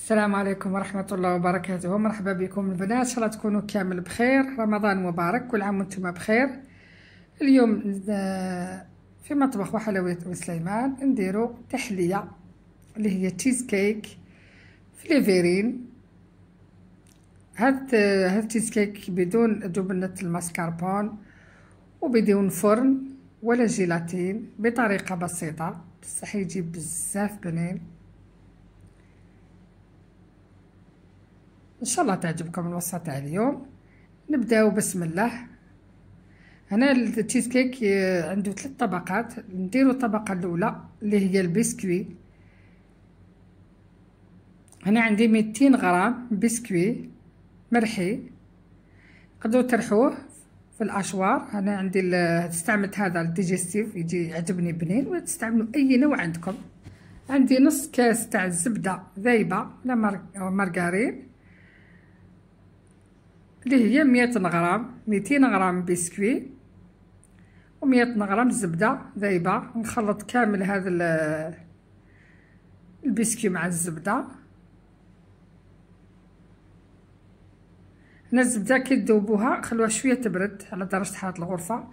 السلام عليكم ورحمة الله وبركاته. مرحبا بكم البنات، ان شاء الله تكونوا كامل بخير. رمضان مبارك، كل عام وانتم بخير. اليوم في مطبخ وحلويات سليمان نديرو تحلية اللي هي تشيز كيك فليفرين. هاد تشيز كيك بدون جبنة الماسكربون وبدون فرن ولا جيلاتين، بطريقة بسيطة بصح يجي بزاف بنين. ان شاء الله تعجبكم الوصفه تاع اليوم. نبداو بسم الله. هنا التشيز كيك عنده 3 طبقات. نديرو الطبقه الاولى اللي هي البسكوي. هنا عندي 200 غرام بسكوي مرحي، تقدروا ترحوه في الاشوار. انا عندي استعملت هذا الديجستيف، يجي يعجبني بنين، ولا تستعملوا اي نوع عندكم. عندي نص كاس تاع الزبده ذايبه لا مارغرين اللي هي 100 غرام، 200 غرام بسكوي و100 غرام زبده ذايبه. نخلط كامل هذا البسكوي مع الزبده. هنا الزبده كي تذوبوها خلوها شويه تبرد على درجه حراره الغرفه،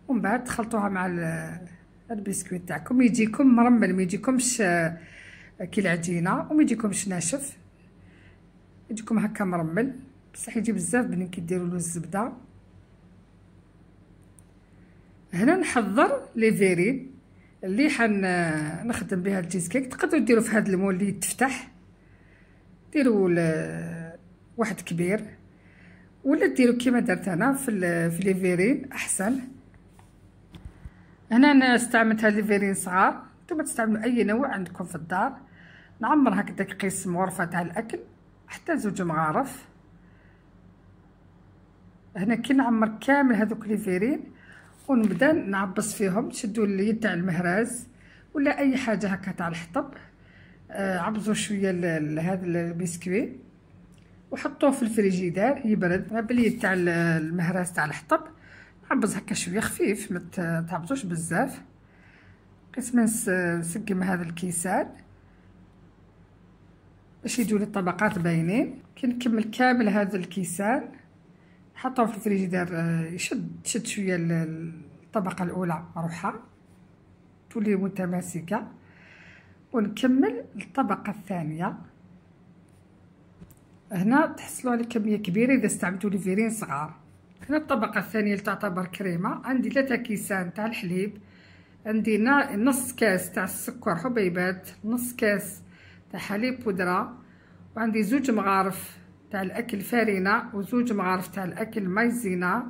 ومن بعد تخلطوها مع البسكوي تاعكم. يجيكم مرمل، ما يجيكمش كي العجينه، وما يجيكمش ناشف، يجيكم هكا مرمل، بصح يجي بزاف بنين كي ديروا له الزبده. هنا نحضر لي فيرين اللي نخدم بها التشيز كيك. تقدروا ديروا في هذا المول اللي يتفتح، ديروا واحد كبير، ولا ديروا كيما درت انا في لي فيرين احسن. هنا انا استعملت هاد لي فيرين صغار، نتوما تستعملوا اي نوع عندكم في الدار. نعمر هكذا قسم غرفه تاع الاكل حتى 2 مغارف. هنا كي نعمر كامل هذوك لي فيرين ونبدا نعبص فيهم. تشدوا اليد تاع المهراز ولا اي حاجه هكا تاع الحطب، عبزوا شويه هذا البسكوي وحطوه في الفريجيدار يبرد باليد تاع المهراز تاع الحطب. نعبز هكا شويه خفيف، ما تعبزوش بزاف. قسم نسقم هذا الكيسان باش يجوا لي الطبقات باينين. كي نكمل كامل هذا الكيسان نحطوه في الفريجيدار يشد شويه الطبقه الاولى روحها تولي متماسكه، ونكمل الطبقه الثانيه. هنا تحصلوا على كميه كبيره اذا استعملتوا لي فيرين صغار. هنا الطبقه الثانيه اللي تعتبر كريمه. عندي 3 كيسان تاع الحليب، عندي نص كاس تاع السكر حبيبات، نص كاس تاع حليب بودره، وعندي 2 مغارف تاع الاكل فارينه و2 مغارف تاع الاكل مايزينا.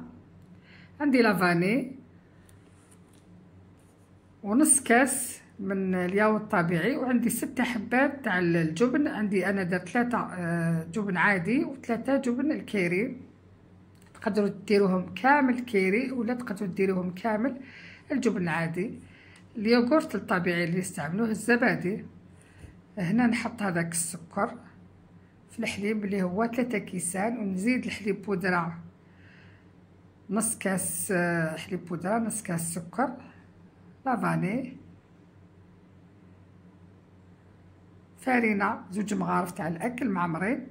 عندي لافاني ونص كاس من الياغورت الطبيعي، وعندي 6 حبات تاع الجبن. عندي انا درت 3 جبن عادي و3 جبن الكيري. تقدروا ديروهم كامل كيري ولا تقدروا ديروهم كامل الجبن العادي. الياغورت الطبيعي اللي يستعملوه الزبادي. هنا نحط هذاك السكر في الحليب اللي هو 3 كيسان، ونزيد الحليب بودره نص كاس حليب بودره، نص كاس سكر، لافاني، فارينه 2 مغارف تاع الاكل معمرين،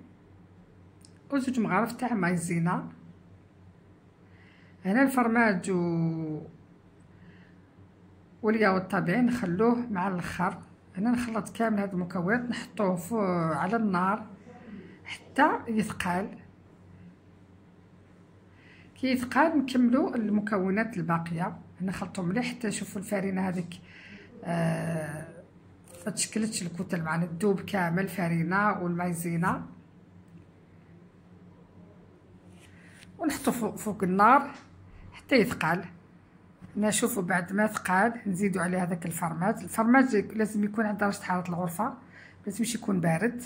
و2 مغارف تاع مايزينا. هنا الفرماج والياغورت الطبيعي نخلوه مع الاخر. هنا نخلط كامل هاد المكونات نحطوه على النار حتى يثقل. كي يثقل نكملوا المكونات الباقيه. نخلطوا مليح حتى نشوفوا الفارينه هذيك ما تشكلتش الكتل معنا، تذوب كامل الفارينه والمايزينا. ونحطوا فوق النار حتى يثقل. نشوفوا بعد ما ثقل نزيدوا عليه هذاك الفرماج لازم يكون على درجه حراره الغرفه، لازمش يكون بارد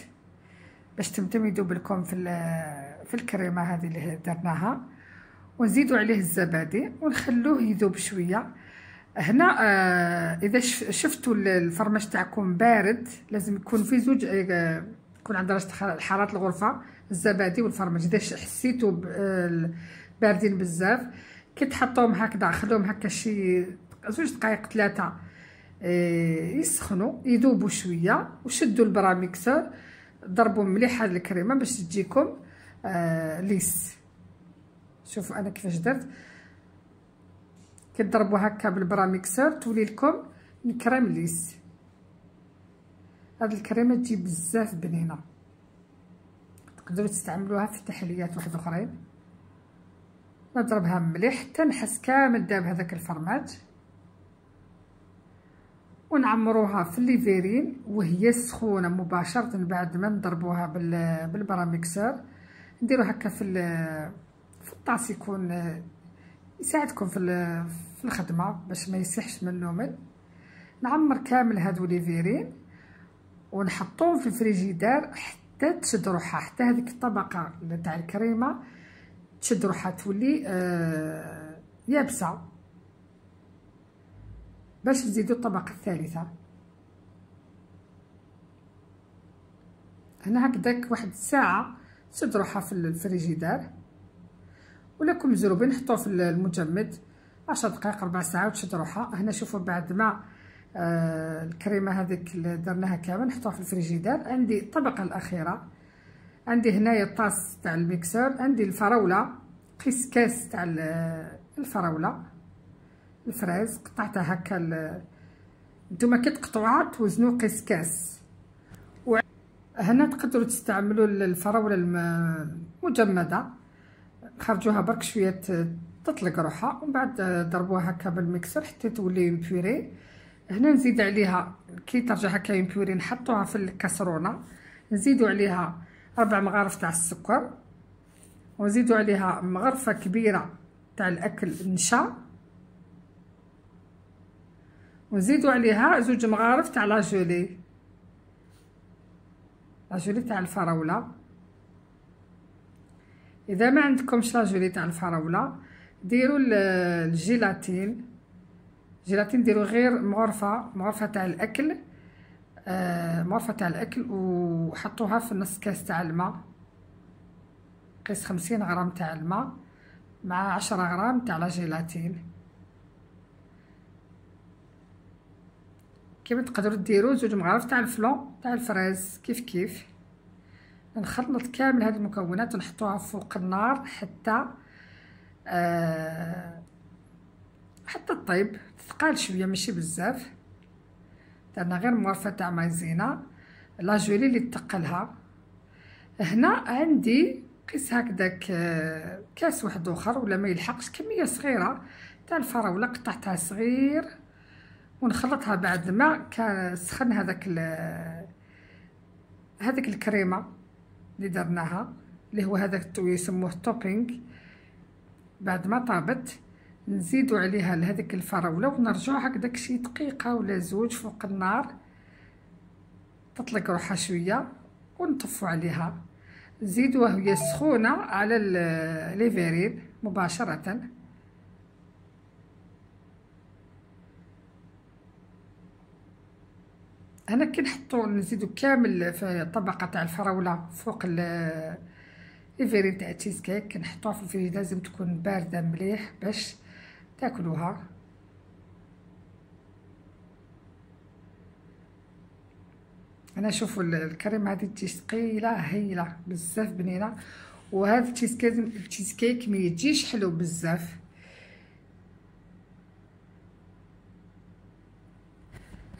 باش تمتم يذوب لكم في الكريمه هذه اللي درناها. ونزيدوا عليه الزبادي ونخلوه يذوب شويه. هنا اذا شفتوا الفرماج تاعكم بارد لازم يكون في زوج، يكون على درجه حراره الغرفه الزبادي والفرماج. اذا حسيتوا باردين بزاف كي تحطوهم هكذا خلوهم هكا شي 2 دقائق 3 يسخنوا يذوبوا شويه، وشدوا البراميكسور ضربوا مليح هاد الكريمه باش تجيكم ليس. شوفوا انا كيفاش درت، كتضربوا هكا بالبراميكسور تولي لكم الكريم ليس. هاد الكريمه تجي بزاف بنينه، تقدروا تستعملوها في تحليات واحد اخرين. نضربها مليح حتى نحس كامل داب هذاك الفرماج، ونعمروها في الليفيرين وهي سخونه مباشره بعد ما نضربوها بالبراميكسور. نديرو هكا في الطاس، يكون يساعدكم في الخدمه باش ما يسيحش منه مل. نعمر كامل هادو ليفيرين ونحطوهم في الفريجيدار حتى تشد روحها، حتى هذيك الطبقه تاع الكريمه تشد روحها تولي يابسه، باش نزيدو الطبقه الثالثه. هنا هكداك واحد الساعه تشد روحها في الفريجيدار، ولكم مزروبين نحطوه في المجمد 10 دقائق ربع ساعه وتشد روحها. هنا شوفوا بعد ما الكريمه هذيك اللي درناها كامل نحطوها في الفريجيدار. عندي الطبقه الاخيره، عندي هنايا الطاس تاع الميكسور، عندي الفراوله قيس كاس تاع الفراوله الفريز قطعتها هكا. نتوما كي تقطعوها توزنوا قيس كاس. هنا تقدروا تستعملوا الفراوله المجمده، خرجوها برك شويه تطلق روحها ومن بعد ضربوها هكا بالميكسر حتى تولي بيوري. هنا نزيد عليها كي ترجع هكا بيوري نحطوها في الكاسرونه، نزيدوا عليها 4 مغارف تاع السكر، ونزيدوا عليها مغرفه كبيره تاع الاكل النشا، ونزيدوا عليها 2 مغارف تاع لاجولي تاع الفراوله. اذا ما عندكمش لاجولي تاع الفراوله ديروا الجيلاتين. ديروا غير مغرفه تاع الاكل، مغرفه تاع الاكل، وحطوها في نص كاس تاع الماء، قيس 50 غرام تاع الماء مع 10 غرام تاع لا جيلاتين. كيما تقدروا ديروا 2 مغارف تاع الفلون تاع الفريز كيف. نخلط كامل هاد المكونات ونحطوها فوق النار حتى الطيب تثقال شويه ماشي بزاف. درنا غير مغرفه تاع مايزينا لاجولي اللي تقلها. هنا عندي قيس هكداك كاس واحد اخر ولا ما يلحقش، كميه صغيره تاع الفراوله قطعتها صغير، ونخلطها بعد ما كان سخن هذاك الكريمه اللي درناها، اللي هو هذاك يسموه توبينغ. بعد ما طابت نزيدوا عليها لهذيك الفراوله ونرجعوا هكذاك شي دقيقه ولا 2 فوق النار تطلق روحها شويه، ونطفوا عليها. نزيدوها وهي سخونه على ليفيرين مباشره. هنا كي نحطو نزيدو كامل في الطبقه تاع الفراوله فوق ليفيرين تاع تشيز كيك، نحطوها في الفريج، لازم تكون بارده مليح باش تاكلوها. انا شوفوا الكريمه هذه تجي ثقيله هايله بزاف بنينه، وهذا التشيز كيك ما يجيش حلو بزاف.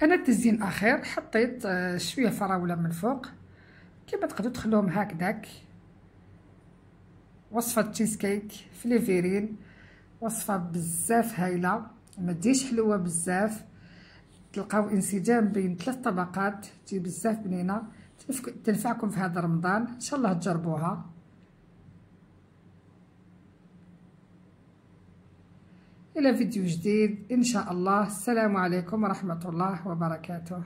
انا التزيين اخير حطيت شويه فراوله من فوق، كيما تقدروا تخلوهم هكذاك. وصفه تشيز كيك في ليفيرين، وصفه بزاف هايله ما تجيش حلوه بزاف، تلقاو انسجام بين 3 طبقات، تجي بزاف بنينه، تنفعكم في هذا رمضان ان شاء الله تجربوها. الى فيديو جديد ان شاء الله. السلام عليكم ورحمه الله وبركاته.